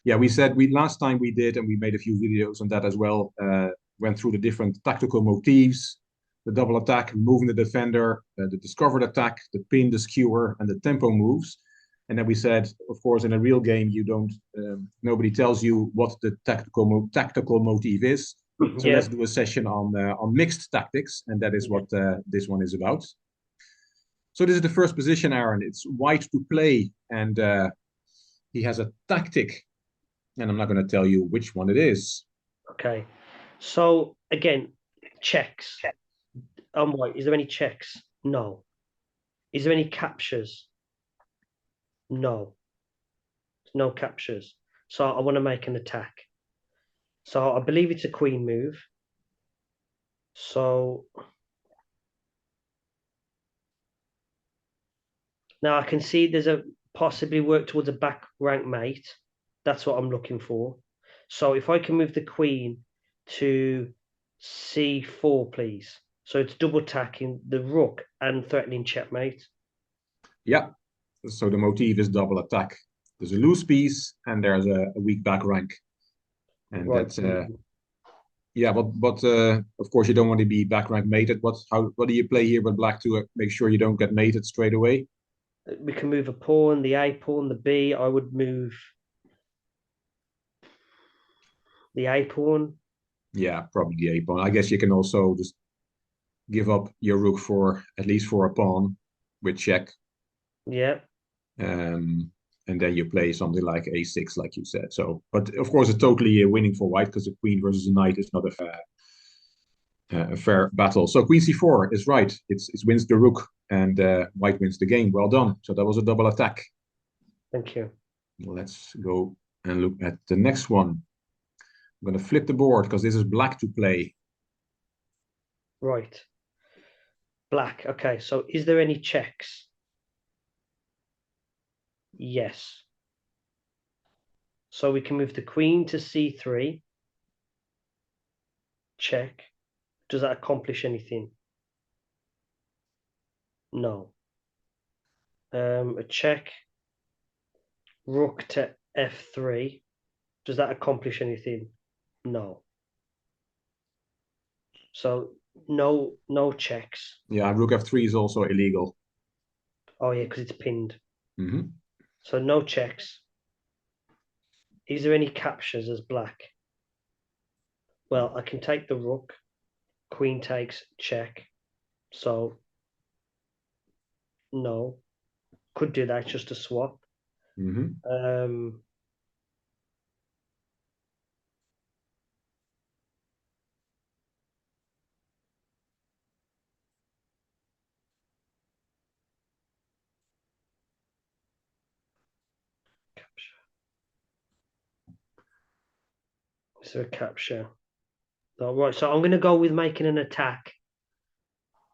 Yeah, we said we last time we did, and we made a few videos on that as well. Went through the different tactical motifs, the double attack, moving the defender, the discovered attack, the pin, the skewer, and the tempo moves. And then we said, of course, in a real game, you don't. Nobody tells you what the tactical motif is. So Yeah. let's do a session on mixed tactics, and that is what this one is about. So this is the first position, Aaron. It's white to play, and he has a tactic, and I'm not going to tell you which one it is. Okay. So again, checks. White. Is there any checks? No. Is there any captures? No. No captures. So I want to make an attack. So I believe it's a queen move. So now I can see there's a possibly work towards a back rank mate. That's what I'm looking for. So if I can move the queen to c4, please. So it's double attacking the rook and threatening checkmate. Yeah. So the motif is double attack. There's a loose piece and there's a weak back rank, and Right. that's yeah. But of course you don't want to be back rank mated. What do you play here with black to make sure you don't get mated straight away? We can move a pawn, the A pawn, the B. I would move the A pawn. Yeah, probably the a pawn. I guess you can also just give up your rook for at least for a pawn with check. Yeah. And then you play something like a6, like you said. So, but of course, it's totally winning for white because a queen versus a knight is not a fair battle. So queen c4 is right. It wins the rook, and white wins the game. Well done. So that was a double attack. Thank you. Let's go and look at the next one. I'm going to flip the board because this is black to play. Right. Black. Okay. So is there any checks? Yes. So we can move the queen to c3. Check. Does that accomplish anything? No. A check. Rook to f3. Does that accomplish anything? No. So no checks. Yeah, rook f3 is also illegal. Oh yeah, because it's pinned. Mm-hmm. So no checks. Is there any captures as black? Well, I can take the rook. Queen takes check. So no. Could do that, just a swap. Mm-hmm. Is there a capture? All right, so I'm going to go with making an attack.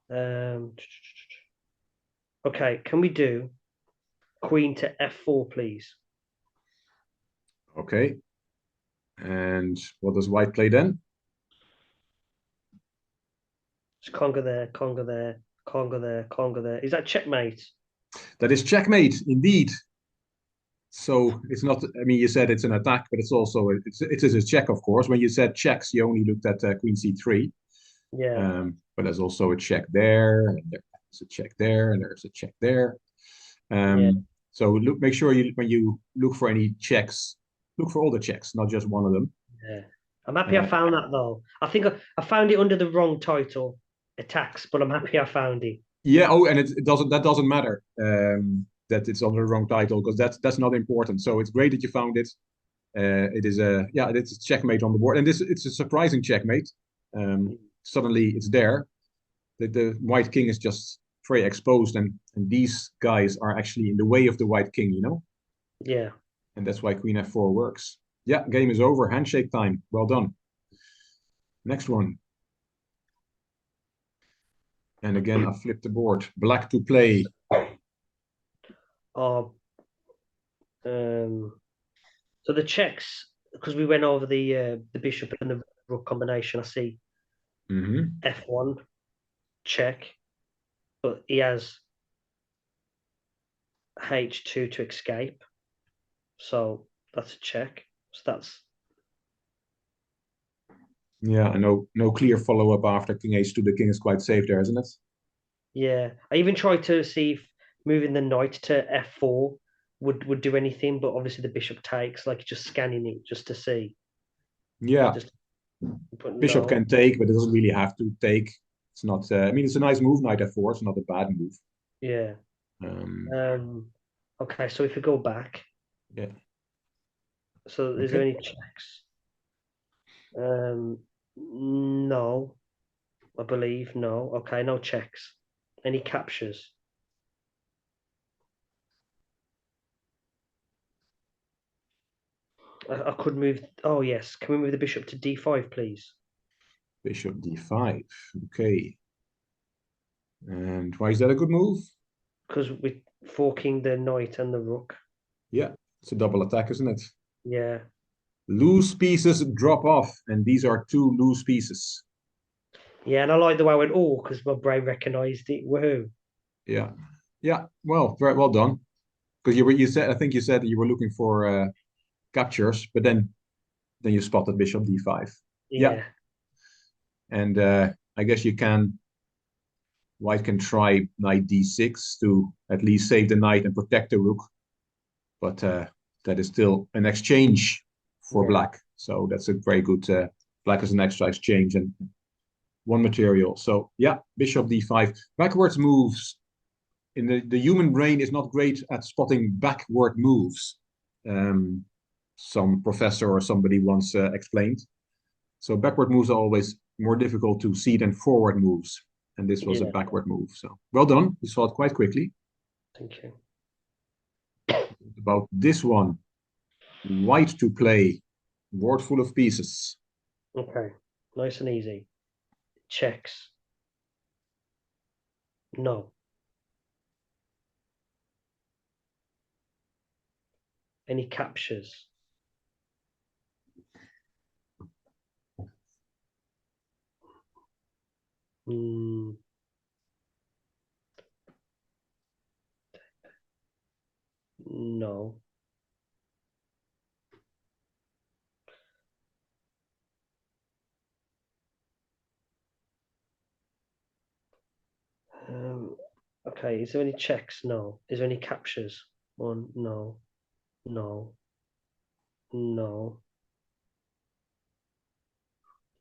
Okay, can we do queen to f4, please? Okay. And what does white play then? Just conga there, conga there, conga there, conga there. Is that checkmate? That is checkmate, indeed. So it's not. I mean, you said it's an attack, but it's also it is a check, of course. When you said checks, you only looked at queen c3. Yeah. But there's also a check there, and there's a check there, and there's a check there. Yeah. So make sure you when you look for any checks, look for all the checks, not just one of them. Yeah. I'm happy I found that though. I think I found it under the wrong title, attacks, but I'm happy I found it. Yeah. Oh, and it doesn't. That doesn't matter. That it's under the wrong title because that's not important. So it's great that you found it. It is a yeah, it's a checkmate on the board, and it's a surprising checkmate. Suddenly it's there. The white king is just very exposed, and these guys are actually in the way of the white king, you know. Yeah. And that's why queen f4 works. Yeah, game is over. Handshake time. Well done. Next one. And again, I flip the board. Black to play. Oh, so the checks, because we went over the bishop and the rook combination, I see f1 check, but he has h2 to escape, so that's a check. So that's Yeah, and no clear follow-up after king h2. The king is quite safe there, isn't it? yeah. I even tried to see if moving the knight to f4 would do anything, but obviously the bishop takes, like just scanning it just to see. Yeah, Just but bishop no. can take, but it doesn't really have to take. It's not. I mean, it's a nice move, knight f4. It's not a bad move. Yeah. Um, Okay, so if we go back, yeah. so is there Okay. any checks? No, I believe no. Okay, no checks. Any captures? I could move. Oh yes, can we move the bishop to d5, please? Bishop d5. Okay. And why is that a good move? Because we're forking the knight and the rook. Yeah, it's a double attack, isn't it? Yeah, Loose pieces drop off, and these are two loose pieces. yeah, and I like the way I went. Oh, because my brain recognised it. Woohoo! Yeah, yeah. Well, very well done. Because you said, I think you said that you were looking for captures, but then you spotted bishop d5. Yeah, Yeah, and I guess you can. White can try knight d6 to at least save the knight and protect the rook, but that is still an exchange for yeah, black. So that's a very good black as an extra exchange and one material. So yeah, bishop d5. Backwards moves in the human brain is not great at spotting backward moves. Um, some professor or somebody once explained. So backward moves are always more difficult to see than forward moves. And this was a yeah. backward move. So well done. You saw it quite quickly. Thank you. About this one, white to play, board full of pieces. Okay, nice and easy. Checks. No. Any captures? Mm, no. Um, okay, is there any checks? No. Is there any captures? One, no, no, no.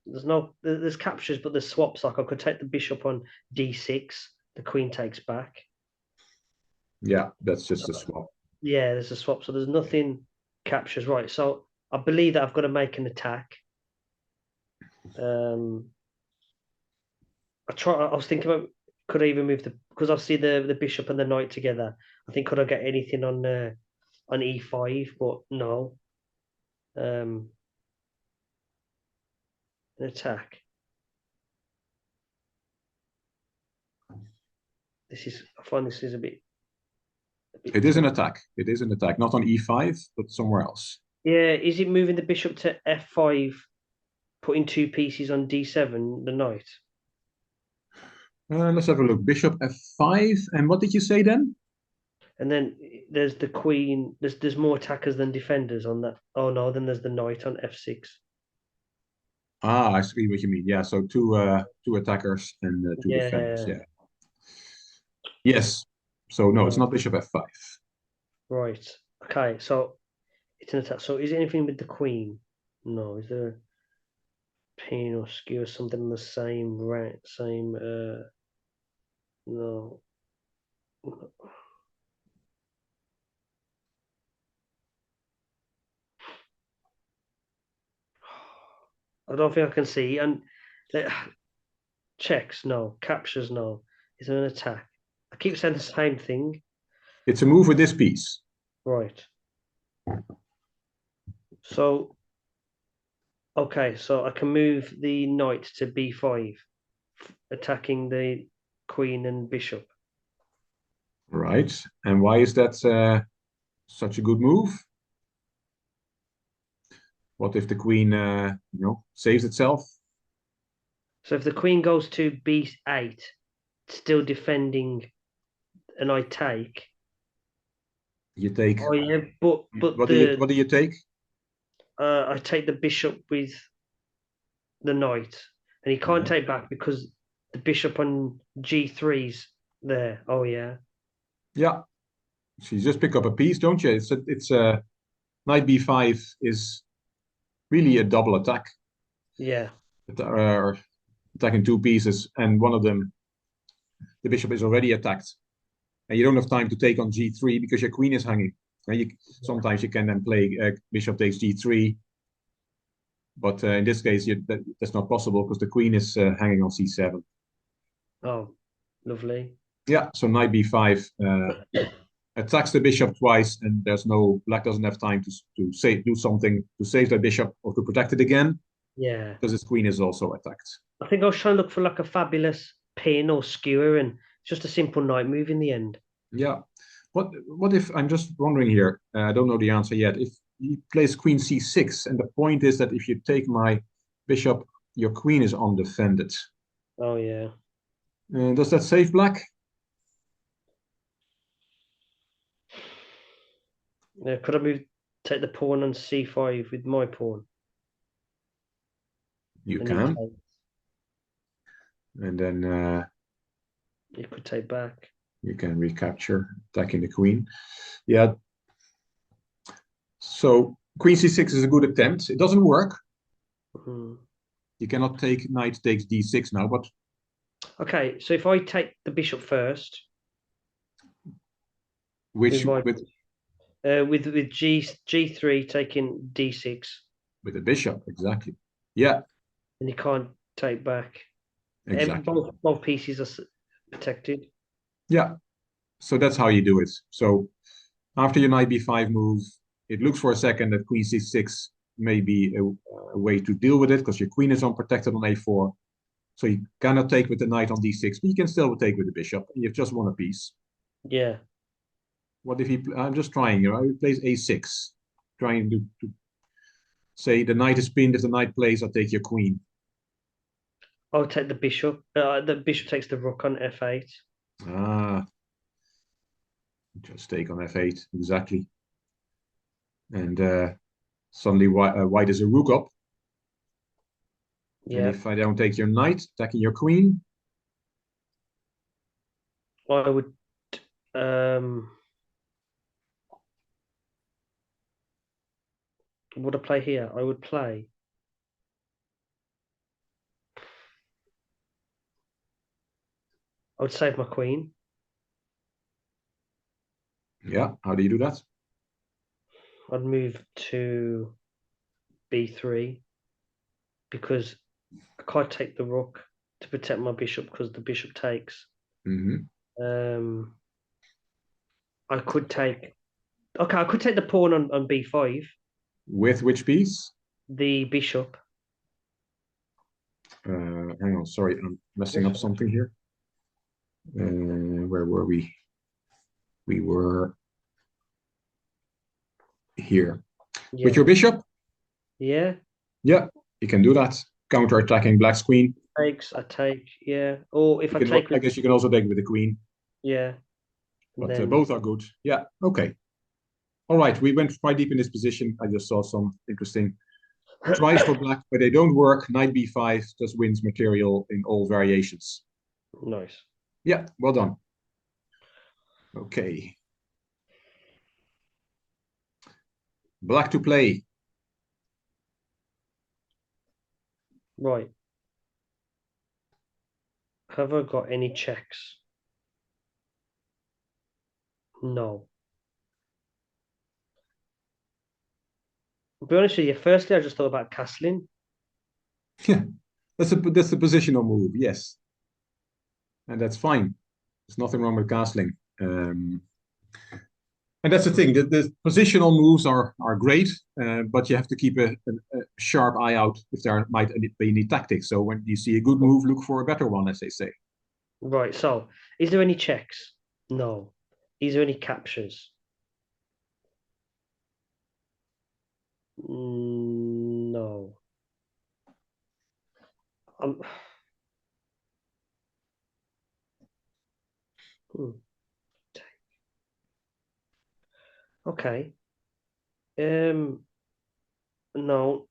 There's no, there's captures, but there's swaps. Like I could take the bishop on d6, the queen takes back. Yeah, that's just a swap. Yeah, there's a swap, so there's nothing captures. Right, so I believe that I've got to make an attack. Um, I was thinking about could I even move the because I see the bishop and the knight together. I think could I get anything on e5, but no. Um, an attack. I find this is a bit It is an tough. attack. It is an attack. Not on e5, but somewhere else. Yeah, is it moving the bishop to f5, putting two pieces on d7, the knight? Let's have a look. Bishop f5. And what did you say then? And then there's the queen. There's more attackers than defenders on that. Oh no, then there's the knight on f6. Ah, I see what you mean. Yeah, so two attackers and two defenders. Yeah, Yeah. Yes. So no, it's no, not bishop f5. right. Okay, so it's an attack. So is it anything with the queen? No. Is there a pin or skew or something in the same rank? Same. No. I don't think I can see. And uh, checks, no. Captures, no. Is there an attack? I keep saying the same thing. It's a move with this piece. Right. So, okay, so I can move the knight to b5, attacking the queen and bishop. Right. And why is that such a good move? What if the queen, saves itself? So if the queen goes to b8, still defending and I take. You take. Oh yeah, but What do you take? I take the bishop with the knight, and he can't take back because the bishop on g3's there. Oh yeah. Yeah. So you just pick up a piece, don't you? It's knight b5 is really a double attack. Yeah. Attacking two pieces, and one of them, the bishop is already attacked, and you don't have time to take on g3 because your queen is hanging. And sometimes you can then play bishop takes g3, but in this case that's not possible because the queen is hanging on c7. Oh, lovely. Yeah, so knight b5 attacks the bishop twice, and there's no black doesn't have time to do something to save the bishop or to protect it again Yeah. because his queen is also attacked. I think I was trying to look for like a fabulous pin or skewer, and it's just a simple knight move in the end. Yeah. What if I'm just wondering here? I don't know the answer yet. If he plays queen c6, and the point is that if you take my bishop, your queen is undefended. Oh yeah. Does that save black? Yeah. Could I take the pawn on c5 with my pawn, You and he can, takes. and then You could take back. you can recapture, attacking the queen. Yeah. So queen c6 is a good attempt. It doesn't work. Mm. You cannot take knight takes d6 now, but Okay, so if I take the bishop first with which my with g3 taking d6, with the bishop exactly. Yeah, and you can't take back. exactly. Both pieces are protected. Yeah. So that's how you do it. So after your knight b5 move, it looks for a second that queen c6 may be a way to deal with it because your queen is unprotected on a4. So you cannot take with the knight on d6, but you can still take with the bishop. And you've just won a piece. Yeah. What if he? I'm just trying. He plays a6, trying to say the knight is pinned. If the knight plays, I'll take your queen. I'll take the bishop. The bishop takes the rook on f8. Ah, just take on f8 exactly. And suddenly white is a rook up. And Yeah. if I don't take your knight, attacking your queen. I would um what I play here? I would play. I would save my queen. Yeah, how do you do that? I'd move to b3 because I can't take the rook to protect my bishop because the bishop takes. Mm-hmm. I could take. Okay, I could take the pawn on b5. With which piece? The bishop. Hang on, sorry, I'm messing up something here. Where were we? We were here. Yeah. With your bishop? Yeah. Yeah, you can do that. Counter-attacking black's queen. Takes. I take. Yeah. Or if You I can, take I with. guess you can also take with the queen, Yeah. And but then. both are good. Yeah, okay. All right, we went quite deep in this position. I just saw some interesting tries for black, but they don't work. Knight b5 just wins material in all variations. Nice. Yeah, well done. Okay. Black to play. Right. Have I got any checks? No. I'll be honest with you. Firstly, I just thought about castling. Yeah, that's a positional move, yes. And that's fine. There's nothing wrong with castling. And that's the thing. The positional moves are great, but you have to keep a sharp eye out if there might be any tactics. So when you see a good move, look for a better one, as they say. Right. So, is there any checks? No. Is there any captures? No. Um, hmm, okay. Um, No.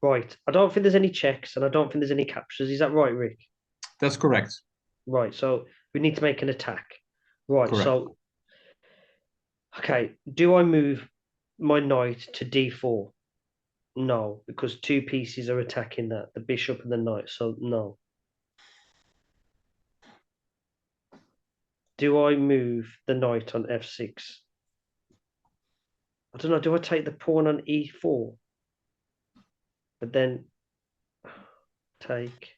Right. I don't think there's any checks and I don't think there's any captures. Is that right, Rick? That's correct. Right. So we need to make an attack. Right. Correct. So, okay. Do I move my knight to d4? No, because two pieces are attacking that, the bishop and the knight. So, no. Do I move the knight on f6? I don't know. Do I take the pawn on e4? But then take.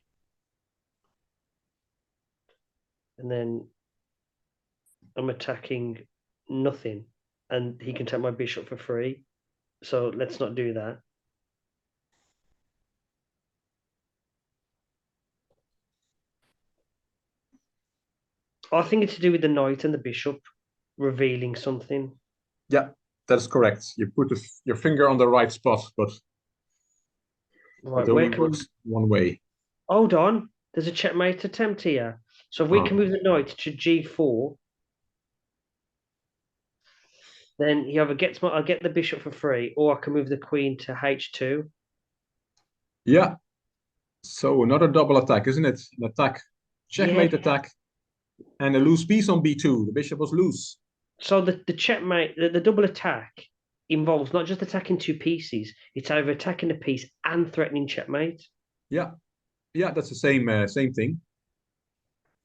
And then I'm attacking nothing. And he can take my bishop for free. So let's not do that. I think it's to do with the knight and the bishop revealing something. Yeah, that's correct. You put your finger on the right spot, but Right, it only works one way. hold on. There's a checkmate attempt here. So if we can move the knight to g4, then he either gets I get the bishop for free, or I can move the queen to h2. Yeah. So another double attack, isn't it? An attack, Yeah. checkmate attack, and a loose piece on b2. The bishop was loose. So the checkmate, the double attack involves not just attacking two pieces, it's either attacking a piece and threatening checkmate. Yeah, yeah, that's the same thing.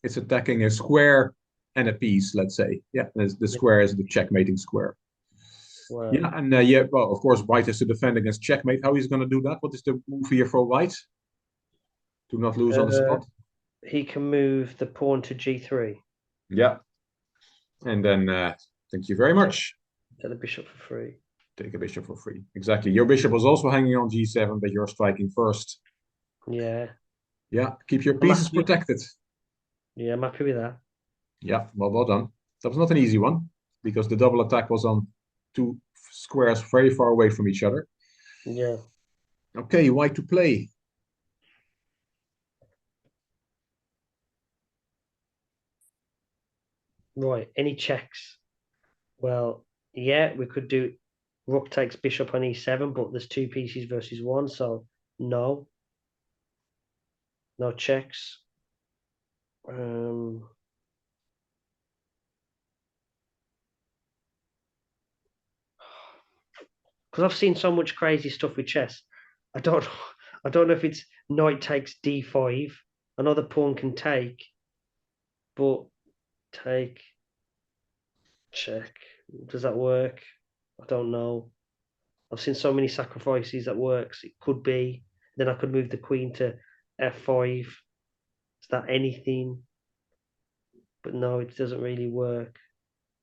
It's attacking a square and a piece, let's say. Yeah, the square is the checkmating square. Wow. Yeah, and yeah, well, of course, white has to defend against checkmate. How he's going to do that? What is the move here for white? To not lose on the spot. He can move the pawn to g3. Yeah, and then thank you very much. Take the bishop for free. Take a bishop for free. Exactly. Your bishop was also hanging on g7, but you're striking first. Yeah. Yeah, keep your pieces protected. Yeah, I'm happy with that. Yeah, well done. That was not an easy one because the double attack was on two squares very far away from each other. Yeah. Okay, white to play. Right. Any checks? Well, yeah, we could do rook takes bishop on e7, but there's two pieces versus one, so no. No checks. Because I've seen so much crazy stuff with chess. I don't I don't know if it's knight takes d5. Another pawn can take, but take check. Does that work? I don't know. I've seen so many sacrifices that works. It could be. Then I could move the queen to f5. Is that anything? But no, it doesn't really work.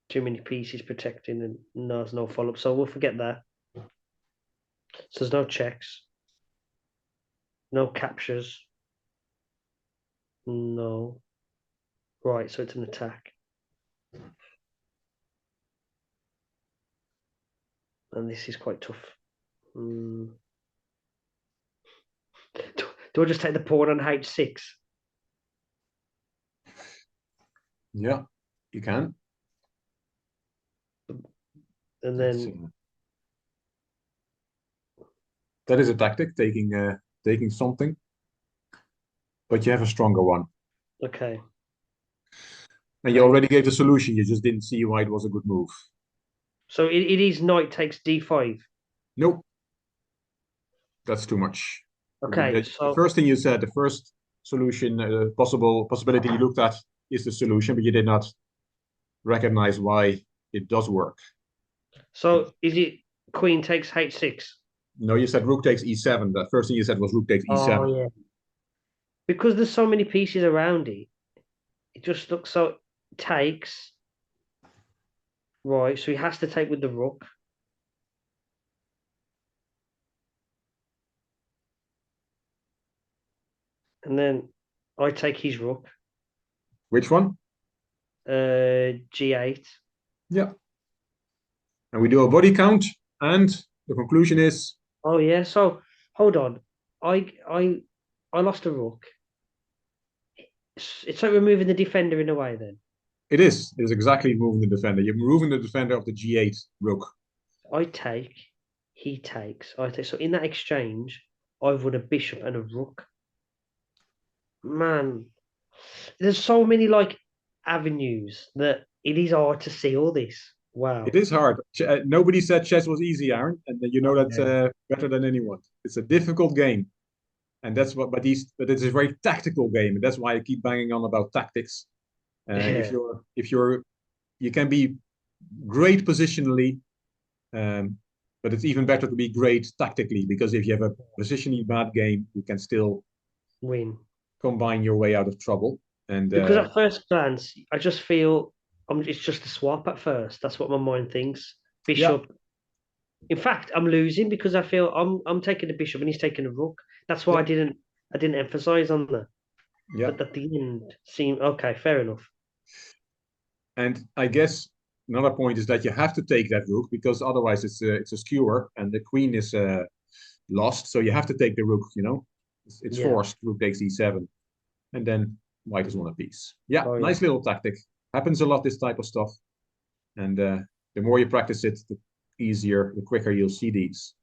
Too many pieces protecting, and no, there's no follow up. So we'll forget that. So there's no checks, no captures, no. Right, so it's an attack. And this is quite tough. Do I just take the pawn on h6? Yeah, you can. And then that is a tactic, taking something, but you have a stronger one. okay. And you already gave the solution. You just didn't see why it was a good move. So it is knight takes d5. Nope, that's too much. Okay, The first thing you said, the first solution, possibility you looked at is the solution, but you did not recognize why it does work. So is it queen takes h6? No, you said rook takes e7. The first thing you said was rook takes e7. Oh, yeah. Because there's so many pieces around it, it just looks so takes. Right, so he has to take with the rook. And then I take his rook. Which one? G8. Yeah. And we do a body count, and the conclusion is. Oh yeah. So hold on. I lost a rook. It's like removing the defender in a way. Then It is. It is exactly moving the defender. You're moving the defender of the g8 rook. I take, he takes, I take. So in that exchange, I've won a bishop and a rook. Man, there's so many like avenues that it is hard to see all this. It Wow. is hard. Nobody said chess was easy, Aaron, and you know Oh, that yeah. better than anyone. It's a difficult game, and that's what. But it's a very tactical game, and that's why I keep banging on about tactics. Yeah. If you're you can be great positionally, but it's even better to be great tactically because if you have a positionally bad game, you can still Win. combine your way out of trouble. And Because at first glance, I just feel it's just a swap at first. That's what my mind thinks. yeah, Bishop. In fact, I'm losing because I feel I'm taking the bishop and he's taking the rook. That's why yeah, I didn't emphasize on that. yeah. But at the end, seemed okay. Fair enough. And I guess another point is that you have to take that rook because otherwise it's a skewer and the queen is lost. So you have to take the rook. It's Yeah. forced. Rook takes e7, and then white is won a piece. Yeah, Oh yeah. nice little tactic. Happens a lot, this type of stuff. And the more you practice it, the easier, the quicker you'll see these.